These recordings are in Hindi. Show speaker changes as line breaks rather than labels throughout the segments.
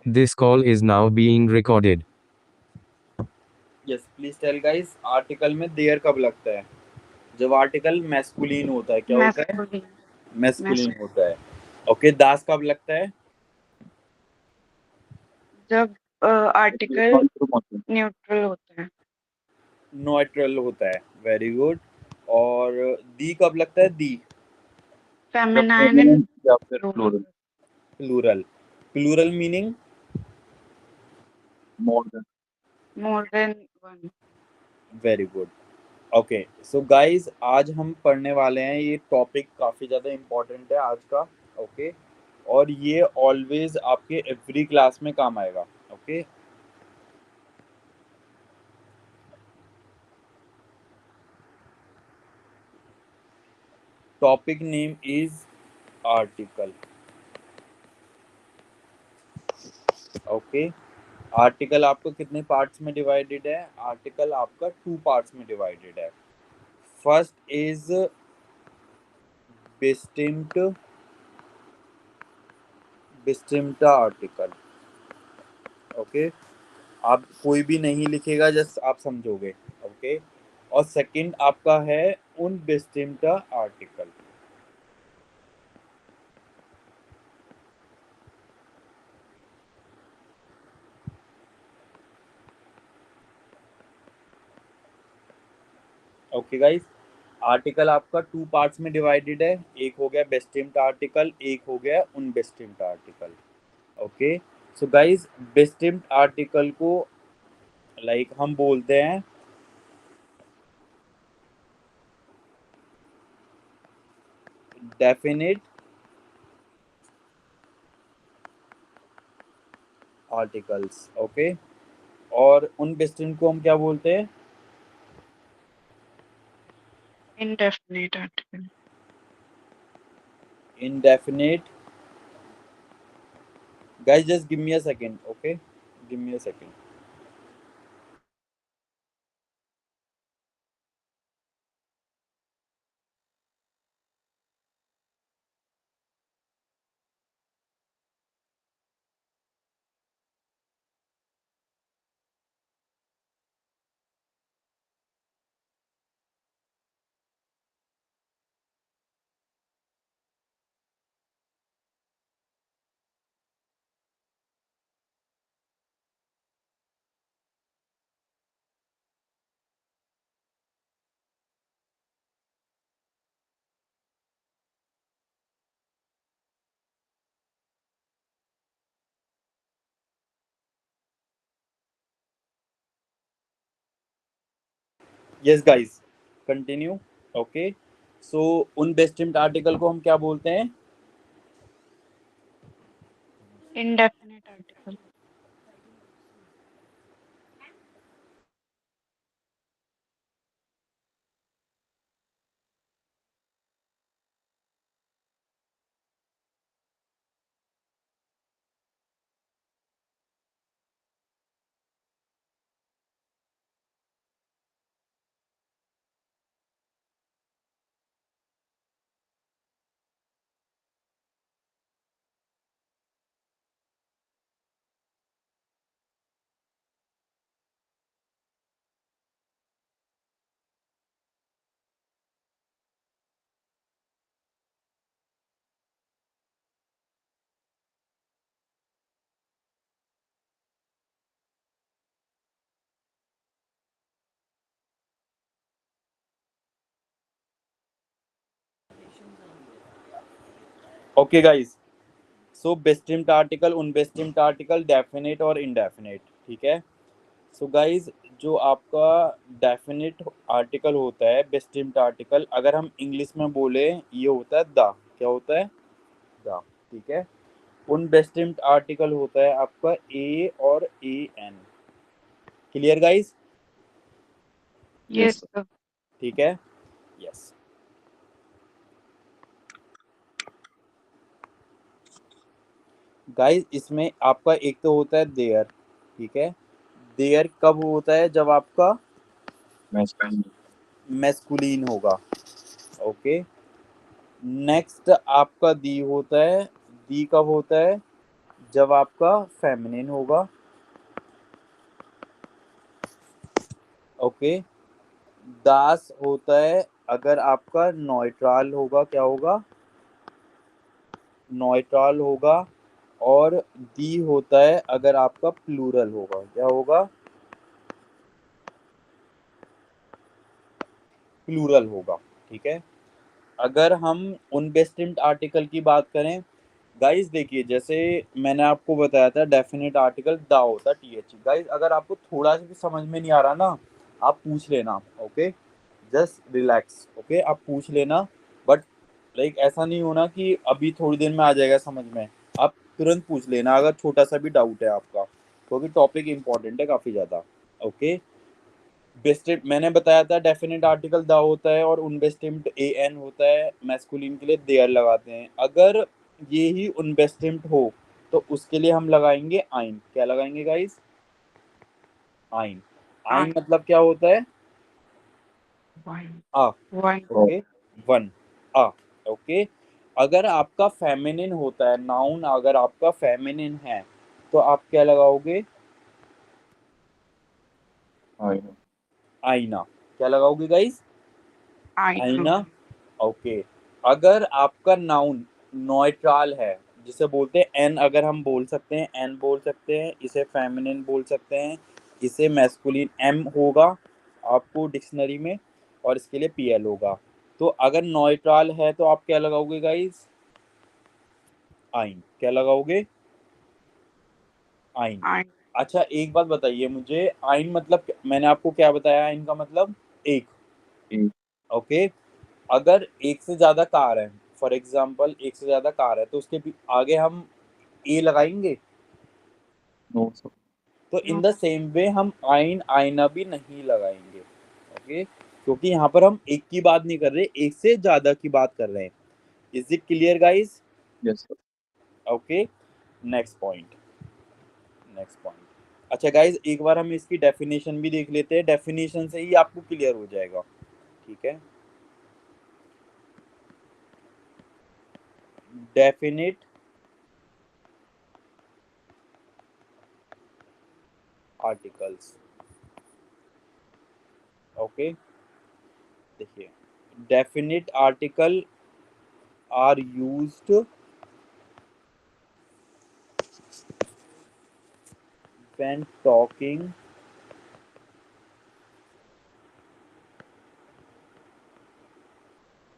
This call is now being recorded.
Yes please tell guys, article में देयर कब लगता है? जब आर्टिकल मैस्कुलिन होता है। क्या होता है?
मैस्कुलिन।
मैस्कुलिन होता है। ओके, दास कब लगता है?
जब आर्टिकल न्यूट्रल होता है।
न्यूट्रल होता है। Very good. और दी कब लगता है? दी
फेमिनाइन एंड
या फिर plural,
plural. Plural meaning
more than.
More than one.
Very good. Okay so guys, आज हम पढ़ने वाले हैं, ये टॉपिक काफ़ी ज़्यादा इम्पोर्टेंट है आज का। ओके और ये ऑलवेज आपके एवरी क्लास में काम आएगा। Okay topic name is article. Okay article आपका कितने पार्ट्स में डिवाइडेड है? आर्टिकल आपका 2 पार्ट्स में डिवाइडेड है। First is distinct distinct article. Okay आप कोई भी नहीं लिखेगा, जस्ट आप समझोगे। ओके और सेकंड आपका है उन distinct article. Okay guys, article आपका 2 पार्ट्स में डिवाइडेड है। एक हो गया बेस्टिम्ड आर्टिकल, एक हो गया उनबेस्टिम्ड आर्टिकल। ओके सो गाइस, बेस्टिम्ड आर्टिकल को हम बोलते हैं डेफिनेट आर्टिकल्स। ओके और उनबेस्टिम्ड को हम क्या बोलते हैं?
Indefinite article.
indefinite. Guys, just give me a second. Okay, give me a second. Yes guys, continue. Okay, so unbestimmed article को हम क्या बोलते हैं?
Indefinite article.
Okay guys, so bestimmed article, unbestimmed article, definite और indefinite, ठीक है। सो गाइज, जो आपका डेफिनेट आर्टिकल होता है, बेस्टिम्ड आर्टिकल, अगर हम इंग्लिश में बोले ये होता है द। क्या होता है? द, ठीक है। उन बेस्टिम्ड आर्टिकल होता है आपका ए और A N. Clear guys?
Yes.
ठीक है, यस। गाइज इसमें आपका एक तो होता है देयर, ठीक है। देयर कब होता है? जब आपका मैस्कुलिन होगा। ओके नेक्स्ट आपका दी होता है। दी कब होता है? जब आपका फेमिनिन होगा। ओके। दास होता है अगर आपका न्यूट्रल होगा, क्या होगा, न्यूट्रल होगा। और दी होता है अगर आपका प्लूरल होगा, क्या होगा, प्लूरल होगा। ठीक है। अगर हम उनबेस्टिम्ड आर्टिकल की बात करें गाइस, देखिए जैसे मैंने आपको बताया था डेफिनेट आर्टिकल दा होता है टीएच। गाइस अगर आपको थोड़ा सा भी समझ में नहीं आ रहा ना, आप पूछ लेना। Okay, just relax. ओके, आप पूछ लेना। बट लाइक ऐसा नहीं होना कि अभी थोड़ी देर में आ जाएगा समझ में। आप तुरंत पूछ लेना अगर छोटा सा भी डाउट है आपका, क्योंकि टॉपिक इंपॉर्टेंट है काफी ज्यादा। ओके। बेस्टेड मैंने बताया था डेफिनेट आर्टिकल द होता है और उनबेस्टिम्ड ए एन होता है, मैस्कुलिन के लिए देयर लगाते हैं। अगर ये ही उनबेस्टिम्ड हो तो उसके लिए हम लगाएंगे आइन। क्या लगाएंगे गाइस, आइन। आइन
I,
मतलब क्या होता है,
one,
आ।
one,
ओके, वन, आ। ओके। अगर आपका फेमिनिन होता है, नाउन अगर आपका फेमिनिन है तो आप क्या लगाओगे, आईना। क्या लगाओगे गाइस,
I know.
आईना। ओके। अगर आपका नाउन न्यूट्रल है, जिसे बोलते हैं एन, अगर हम बोल सकते हैं एन बोल सकते हैं, इसे फेमिनिन बोल सकते हैं, इसे मैस्कुलिन एम होगा आपको डिक्शनरी में, और इसके लिए पीएल होगा। तो अगर न्यूट्रल है तो आप क्या लगाओगे गाइस, आइन। क्या लगाओगे, आइन।
I,
अच्छा एक बात बताइए मुझे, आइन मतलब मैंने आपको क्या बताया, आइन का मतलब एक। ओके। अगर एक से ज्यादा कार है, फॉर एग्जाम्पल एक से ज्यादा कार है, तो उसके आगे हम ए लगाएंगे। तो इन
no.
द सेम वे हम आइन आईना भी नहीं लगाएंगे। ओके, क्योंकि यहाँ पर हम एक की बात नहीं कर रहे, एक से ज्यादा की बात कर रहे हैं। Is it clear guys.
Yes, sir.
Okay, next point, next point. अच्छा गाइस एक बार हम इसकी डेफिनेशन भी देख लेते हैं, डेफिनेशन से ही आपको क्लियर हो जाएगा। ठीक है। Definite articles. ओके, देखिए definite article are used when talking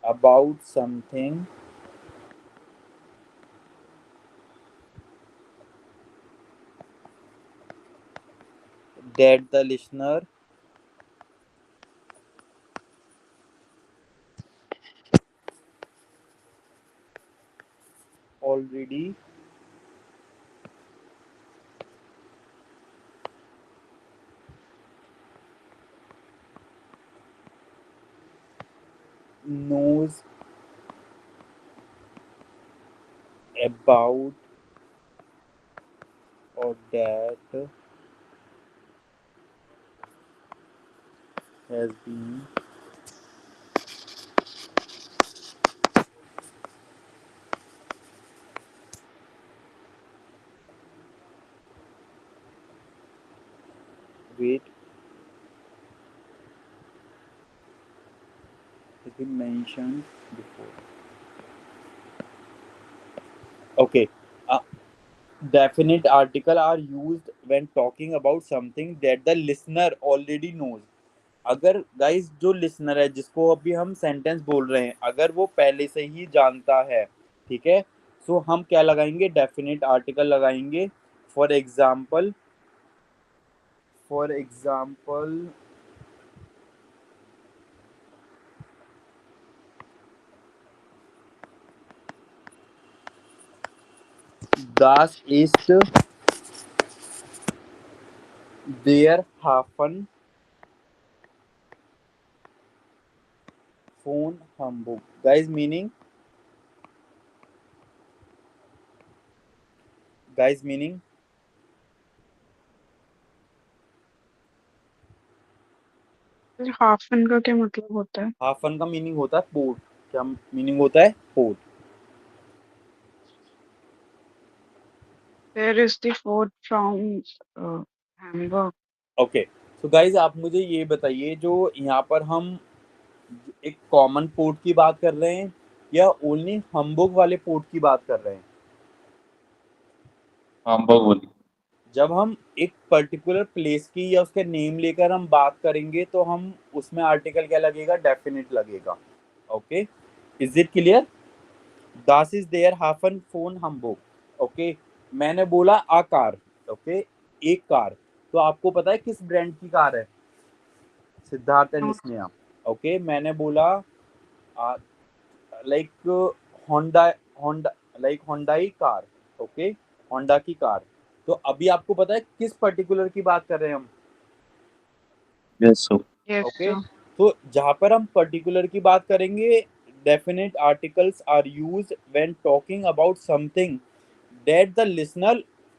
about something that the listener already knows about, or that has been wait has been mentioned before. Okay. uh, Definite article are used when talking about something that the listener already knows. अगर गाइस जो लिसनर है जिसको अभी हम सेंटेंस बोल रहे हैं, अगर वो पहले से ही जानता है, ठीक है, सो हम क्या लगाएंगे, डेफिनेट आर्टिकल लगाएंगे। For example, for example das ist der Hafen von Hamburg। guys meaning, guys meaning
फिर हाफन का क्या मतलब होता है?
हाफन का मीनिंग होता है पोर्ट। क्या मीनिंग होता है, port.
There is the food from Hamburg.
Okay, so guys आप मुझे ये बताइए, जो यहाँ पर हम एक कॉमन पोर्ट की बात कर रहे हैं या ओनली हम्बुर्ग वाले पोर्ट की बात कर रहे हैं?
हामबर्ग बोली।
जब हम एक पर्टिकुलर प्लेस की या उसके नेम लेकर हम बात करेंगे तो हम उसमें आर्टिकल क्या लगेगा? डेफिनेट लगेगा। Okay, is it clear? दास इज देयर हाफन फोन हम्बुर्ग। ओके, मैंने बोला आ कार। ओके, एक कार। तो आपको पता है किस ब्रांड की कार है? सिद्धार्थ एंड स्नेहा। ओके, मैंने बोला like Honda, Honda like Hyundai car. Okay, Honda की कार। तो अभी आपको पता है किस पर्टिकुलर की बात कर रहे हैं हम?
Yes sir.
Yes,
okay,
sir.
तो जहां पर हम पर्टिकुलर की बात करेंगे, definite articles are used when talking about something that the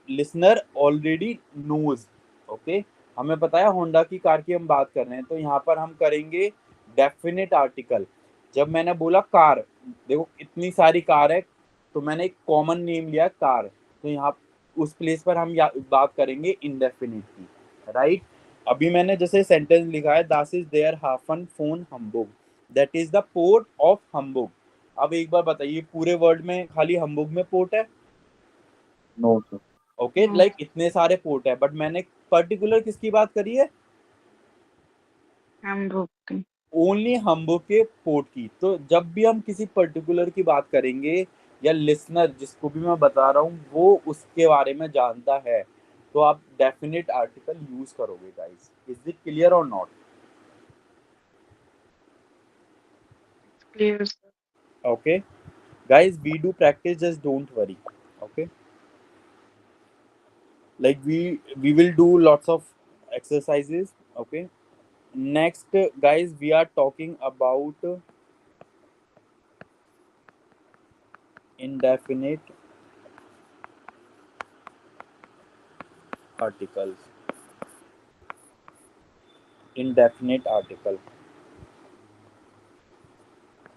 listener already knows. Okay, हमें पता है होंडा की कार की हम बात कर रहे हैं, तो यहाँ पर हम करेंगे डेफिनेट आर्टिकल। जब मैंने बोला कार, देखो इतनी सारी कार है, तो मैंने एक कॉमन नेम लिया कार, तो यहाँ उस प्लेस पर हम बात करेंगे इंडेफिनिट की, राइट? अभी मैंने जैसे सेंटेंस लिखा है, दास इज देयर हाफन फोन Hamburg, that is the port of Hamburg. अब एक बार बताइए, पूरे वर्ल्ड में खाली हम्बुर्ग में पोर्ट है?
No sir.
Okay,
No.
Like इतने सारे पोर्ट है, बट मैंने पर्टिकुलर किसकी बात करी है?
Hamburg.
ओनली हम्बुर्ग के पोर्ट की। तो जब भी हम किसी पर्टिकुलर की बात करेंगे या लिसनर जिसको भी मैं बता रहा हूँ वो उसके बारे में जानता है, तो आप डेफिनेट आर्टिकल यूज करोगे गाइस। इज इट क्लियर और not?
Clear, sir.
Okay, guys, we do practice, just don't worry. Okay, like we will do lots of exercises. Okay, next, guys, we are talking about indefinite articles. Indefinite article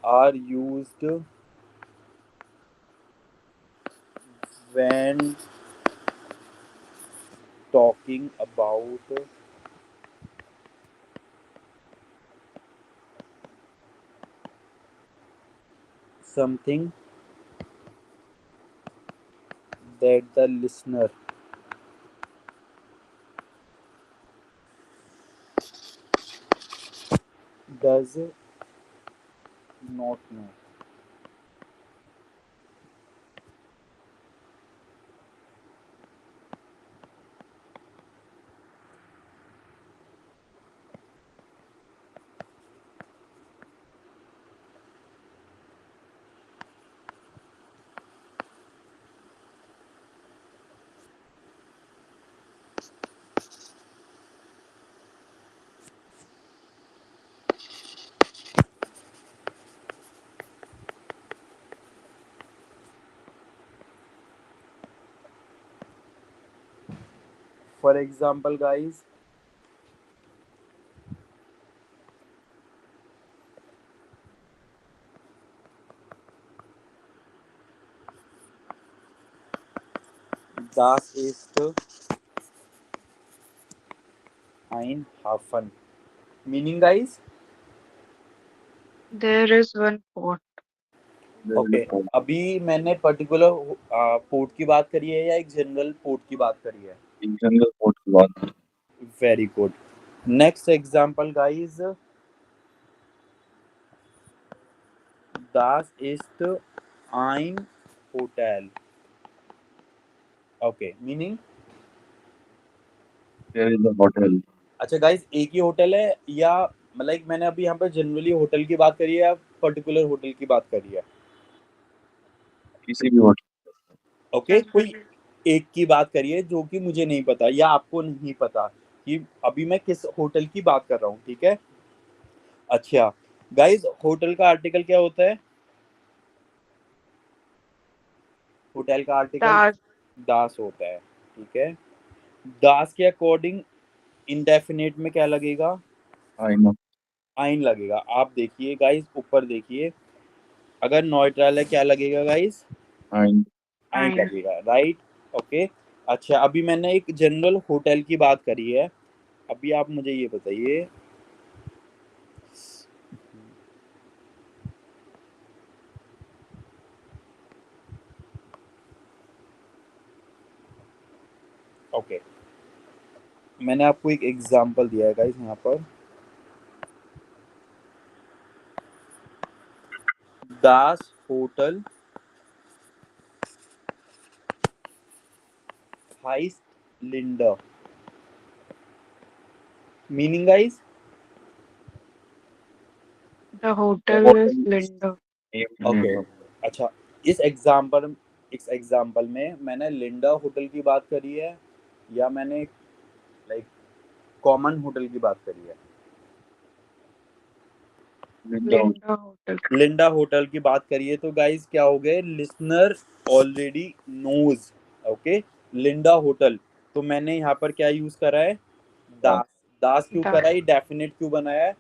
are used when talking about something that the listener does not know. For example, guys, das ist ein Hafen. Meaning, guys,
There is one port.
Okay, अभी मैंने पर्टिकुलर पोर्ट की बात करी है या एक जनरल पोर्ट की बात करी है?
इन जनरल पोर्ट की बात।
Very good. Next example guys, das ist ein Hotel. Okay, meaning?
There is a hotel.
अच्छा गाइस, एक ही होटल है या मतलब मैंने अभी यहाँ पर जनरली होटल की बात करी है या पर्टिकुलर होटल की बात करी है?
किसी भी होटल।
ओके, कोई
Generally.
एक की बात करिए जो कि मुझे नहीं पता या आपको नहीं पता कि अभी मैं किस होटल की बात कर रहा हूँ, ठीक है? अच्छा गाइस, होटल का आर्टिकल क्या होता है? होटल का आर्टिकल
Das.
दास होता है, ठीक है? दास के अकॉर्डिंग इंडेफिनेट में क्या लगेगा?
I know.
आइन लगेगा। आप देखिए गाइस, ऊपर देखिए, अगर न्यूट्रल है क्या लगेगा गाइस?
आई
आइन
Ein.
लगेगा, राइट? ओके, अच्छा, अभी मैंने एक जनरल होटल की बात करी है। अभी आप मुझे ये बताइए, ओके, मैंने आपको एक एग्जांपल दिया है गाइस यहाँ पर। दास होटल हाइस्ट Linder, meaning guys,
The hotel is
Hotel is
Linder.
Okay.
named
अच्छा, इस एग्जांपल में मैंने लिंडा होटल की बात करी है या मैंने लाइक कॉमन होटल की बात करी है?
Linda Hotel.
Linder Hotel.
Linda hotel की बात करिए तो गाइस क्या हो गए, listener already knows. Okay, Linda hotel, तो मैंने यहाँ पर क्या यूज करा है, दास। दास क्यों
Da.
करा है, डेफिनेट क्यों बनाया है,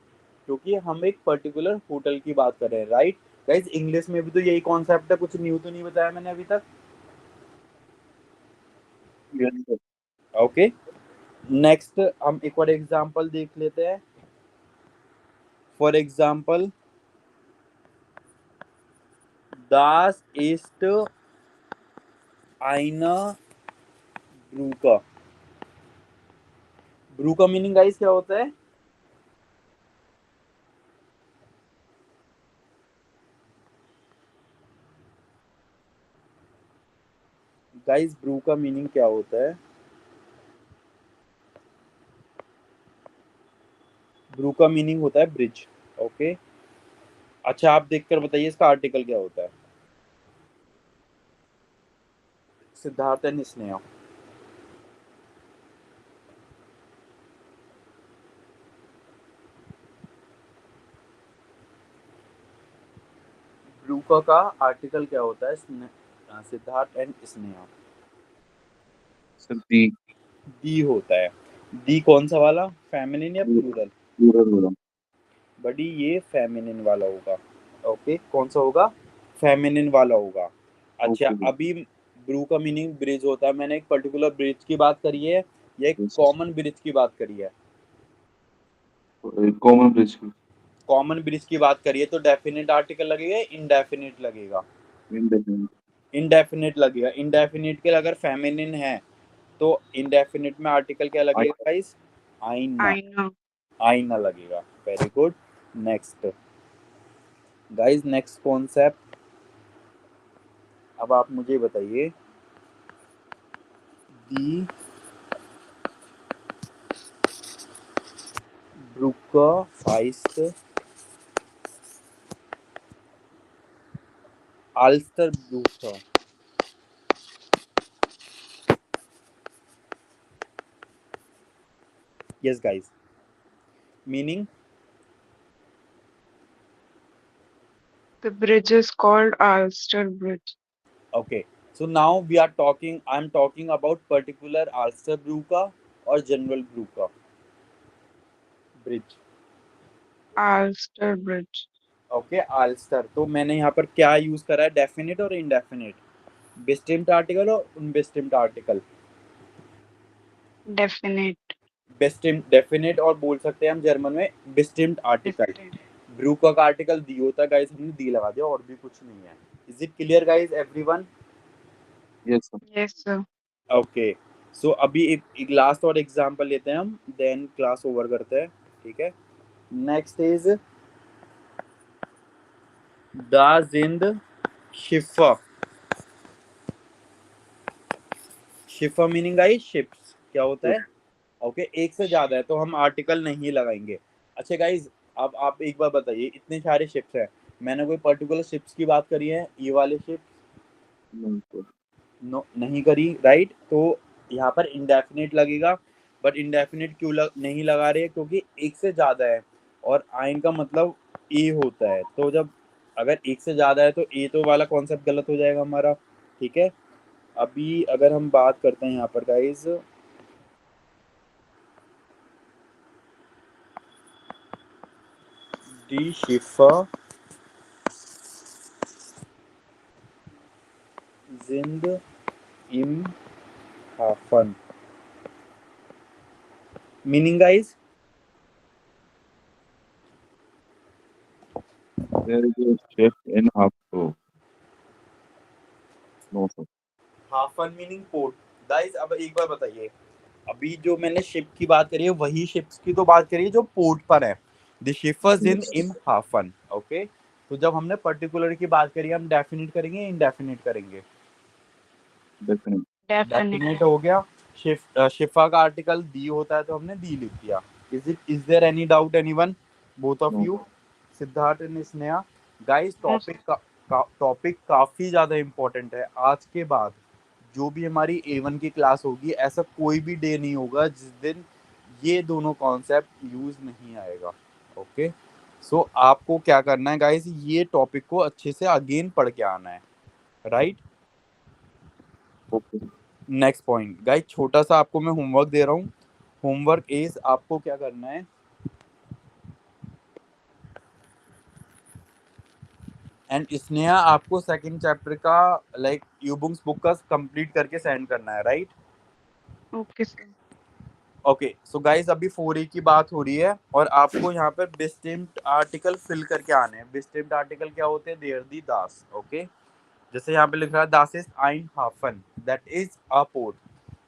क्योंकि हम एक पर्टिकुलर होटल की बात कर रहे हैं, राइट गाइस। इंग्लिश में भी तो यही कॉन्सेप्ट है, कुछ न्यू तो नहीं बताया मैंने अभी तक।
Yes, sir.
ओके, नेक्स्ट हम एक और एग्जांपल देख लेते हैं। फॉर एग्जांपल, दास ist eine ब्रू ब्रू का मीनिंग गाइस क्या होता है? गाइस ब्रू का मीनिंग क्या होता है? ब्रू का मीनिंग होता है ब्रिज। ओके, अच्छा आप देखकर बताइए इसका आर्टिकल क्या होता है। सिद्धार्थ एंड स्नेहा, ब्रू का आर्टिकल क्या होता है? Siddharth and Sneha,
Sir, the
दी होता है। दी कौन सा वाला, फेमिनिन या प्लूरल?
plural होगा.
बड़ी ये फेमिनिन वाला होगा। ओके, कौन सा होगा, फेमिनिन वाला होगा। अच्छा,
Okay.
अभी ब्रू का मीनिंग ब्रिज होता है, मैंने एक पर्टिकुलर ब्रिज की बात करी है या एक
Yes.
कॉमन ब्रिज की बात करी है?
Common bridge.
कॉमन ब्रिज की बात करिए तो डेफिनेट आर्टिकल लगेगा, इनडेफिनेट लगेगा?
Indefinite.
इनडेफिनेट लगेगा। इनडेफिनेट के अगर फेमिनिन है तो इनडेफिनेट में आर्टिकल क्या
I
लगेगा गाइस? आईना।
Aina.
आईना लगेगा। Very good. Next guys, next concept, अब आप मुझे बताइए, दी ब्रुक फाइस्ट आल्स्टर ब्रूथ, yes guys, meaning?
The bridge is called Ulster Bridge.
Okay, so now we are talking, I'm talking about particular Ulster Bruca or general Bruca bridge.
Ulster Bridge.
Okay, Ulster, तो मैंने यहाँ पर क्या यूज करा है, डेफिनेट और इनडेफिनेट, डिस्टिंक्ट आर्टिकल और अनडिस्टिंक्ट आर्टिकल?
Definite.
डिस्टिंक्ट डेफिनेट, और बोल सकते हैं हम जर्मन में डिस्टिंक्ट आर्टिकल।
Distinct.
ब्रूका का आर्टिकल दी होता है गाइस, हमने दी लगा दिया और भी कुछ नहीं है। Is it clear guys everyone?
yes, sir.
Yes, sir.
Okay, so अभी एक लास्ट और एग्जांपल लेते हैं हम, देन क्लास ओवर करते हैं, ठीक है। Next is the Jind Shifa. Shifa meaning I ships, क्या होता है? ओके, एक से ज्यादा है तो हम आर्टिकल नहीं लगाएंगे। अच्छा गाइज, अब आप एक बार बताइए, इतने सारे शिप्स हैं, मैंने कोई पर्टिकुलर शिप्स की बात करी है, ये वाले शिप्स?
No, sir.
नो, नहीं करी, राइट। तो यहाँ पर इंडेफिनिट लगेगा, बट इंडेफिनिट क्यों नहीं लगा रहे, क्योंकि एक से ज्यादा है और आइन का मतलब ए होता है, तो जब अगर एक से ज्यादा है तो ए तो वाला कॉन्सेप्ट गलत हो जाएगा हमारा, ठीक है। अभी अगर हम बात करते हैं यहाँ पर गाइज, डी शिफा जिंद इम Hafen. Meaning, guys?
There is a shift in Hafo. No, sir.
हाफन मीनिंग पोर्ट. गाइस अब एक बार बताइए, अभी जो मैंने शिप की बात करी है वही शिप्स की तो बात करी है जो पोर्ट पर है. The ship was in
Yes.
इन हाफन. ओके, तो जब हमने पर्टिकुलर की बात करी हम डेफिनेट करेंगे इनडेफिनेट करेंगे.
Definitely.
डेफिनेट.
डेफिनेट हो गया. शिफा का आर्टिकल दी होता है तो हमने दी लिख दिया. Is there any doubt anyone? Both of
No.
You, Siddharth and Sneha. Guys
Yes.
Topic काफी ज्यादा इंपॉर्टेंट है. आज के बाद जो भी हमारी A1 की क्लास होगी ऐसा कोई भी डे नहीं होगा जिस दिन ये दोनों कॉन्सेप्ट यूज नहीं आएगा. ओके, सो आपको क्या करना है गाइस, ये टॉपिक को अच्छे से अगेन पढ़ के आना है. Right.
Okay.
Next point guys, छोटा सा आपको मैं होमवर्क दे रहा हूँ. होमवर्क इज आपको क्या करना है, एंड स्नेहा आपको सेकंड चैप्टर का लाइक यूबुक्स बुक का कंप्लीट करके सेंड करना है. Right.
Okay sir.
Okay, so guys अभी 4A की बात हो रही है और आपको यहाँ पर डिस्टिंक्ट आर्टिकल फिल करके आने हैं. डिस्टिंक्ट आर्टिकल क्या होते हैं? There the Das. ओके, जैसे यहाँ पे लिख रहा है दास इज आइन हाफन, that is a port.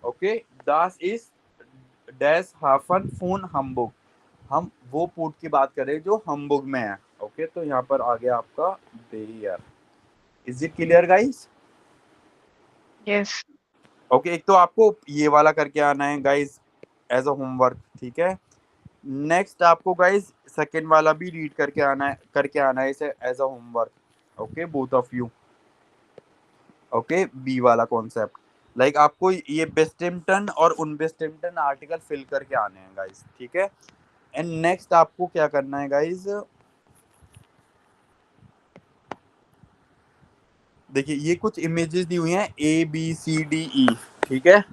Okay, दास इज डैश हाफन फोन हम्बुग. हम वो पोर्ट की बात करें जो हम्बुग में है. ओके, तो यहाँ पर आ गया आपका देयर. Is it clear guys?
Yes.
Okay, एक तो आपको ये वाला करके आना है गाइस एज अ होमवर्क. ठीक है. नेक्स्ट आपको गाइस सेकंड वाला भी रीड करके आना है इसे as a homework. Okay, both of you. Okay, B वाला कॉन्सेप्ट लाइक आपको ये बेस्टिम्पटन और उनबेस्टिम्पटन आर्टिकल फिल करके आने हैं गाइस. ठीक है. एंड नेक्स्ट आपको क्या करना है गाइस, देखिए ये कुछ इमेजेस दी हुई हैं ABCDE. ठीक है,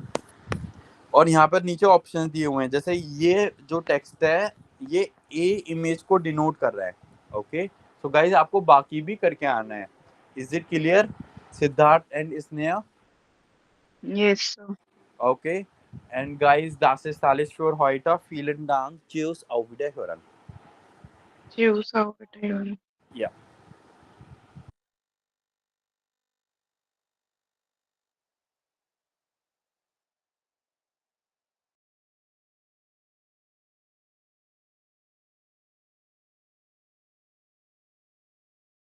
और यहाँ पर नीचे ऑप्शन दिए हुए हैं. जैसे ये जो टेक्स्ट है ये A इमेज को डिनोट कर रहा है. ओके, सो गाइस आपको बाकी भी करके आना है. Is it clear Siddharth and Sneha?
Yes sir.
Okay, and guys das ist alles für heute. Vielen Dank. Tschüss, auf Wiederhören.
Choose out.
Yeah.